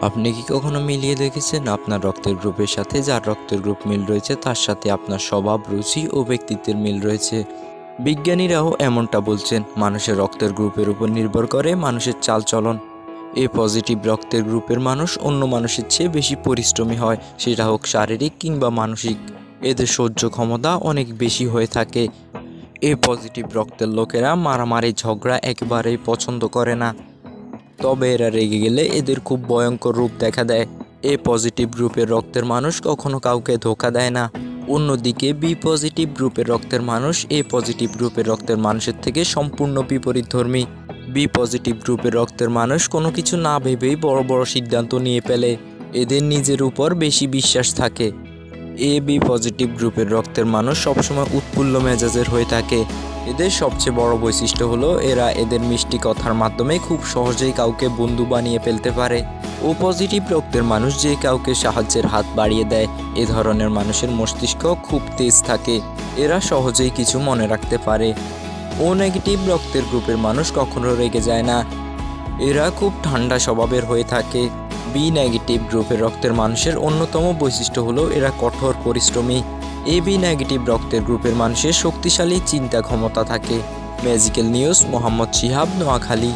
আপনি কি কখনো মিলিয়ে দেখেছেন আপনার রক্তের গ্রুপের সাথে যার রক্তের গ্রুপ মিল রয়েছে তার সাথে আপনার স্বভাব, রুচি ও ব্যক্তিত্বের মিল রয়েছে? বিজ্ঞানীরাও এমনটা বলছেন। মানুষের রক্তের গ্রুপের উপর নির্ভর করে মানুষের চালচলন। এ পজিটিভ রক্তের গ্রুপের মানুষ অন্য মানুষের চেয়ে বেশি পরিশ্রমী হয়, সেটা হোক শারীরিক কিংবা মানসিক। এদের সহ্য ক্ষমতা অনেক বেশি হয়ে থাকে। এ পজিটিভ রক্তের লোকেরা মারামারি, ঝগড়া একেবারেই পছন্দ করে না। তবে এরা রেগে গেলে এদের খুব ভয়ঙ্কর রূপ দেখা দেয়। এ পজিটিভ গ্রুপের রক্তের মানুষ কখনো কাউকে ধোঁকা দেয় না। অন্যদিকে বি পজিটিভ গ্রুপের রক্তের মানুষ এ পজিটিভ গ্রুপের রক্তের মানুষের থেকে সম্পূর্ণ বিপরীতধর্মী। বি পজিটিভ গ্রুপের রক্তের মানুষ কোনো কিছু না ভেবেই বড় বড় সিদ্ধান্ত নিয়ে ফেলে। এদের নিজের উপর বেশি বিশ্বাস থাকে। এ বি পজিটিভ গ্রুপের রক্তের মানুষ সবসময় উৎফুল্ল মেজাজের হয়ে থাকে। এদের সবচেয়ে বড় বৈশিষ্ট্য হলো এরা এদের মিষ্টি কথার মাধ্যমে খুব সহজেই কাউকে বন্ধু বানিয়ে ফেলতে পারে। ও পজিটিভ রক্তের মানুষ যে কাউকে সাহায্যের হাত বাড়িয়ে দেয়। এ ধরনের মানুষের মস্তিষ্ক খুব তেজ থাকে। এরা সহজেই কিছু মনে রাখতে পারে। ও নেগেটিভ রক্তের গ্রুপের মানুষ কখনো রেগে যায় না। এরা খুব ঠান্ডা স্বভাবের হয়ে থাকে। বি নেগেটিভ গ্রুপের রক্তের মানুষের অন্যতম বৈশিষ্ট্য হলো এরা কঠোর পরিশ্রমী। এ বি নেগেটিভ রক্তের গ্রুপের মানুষের শক্তিশালী চিন্তা ক্ষমতা থাকে। Magical news, Mohammad Shihab, Noakhali.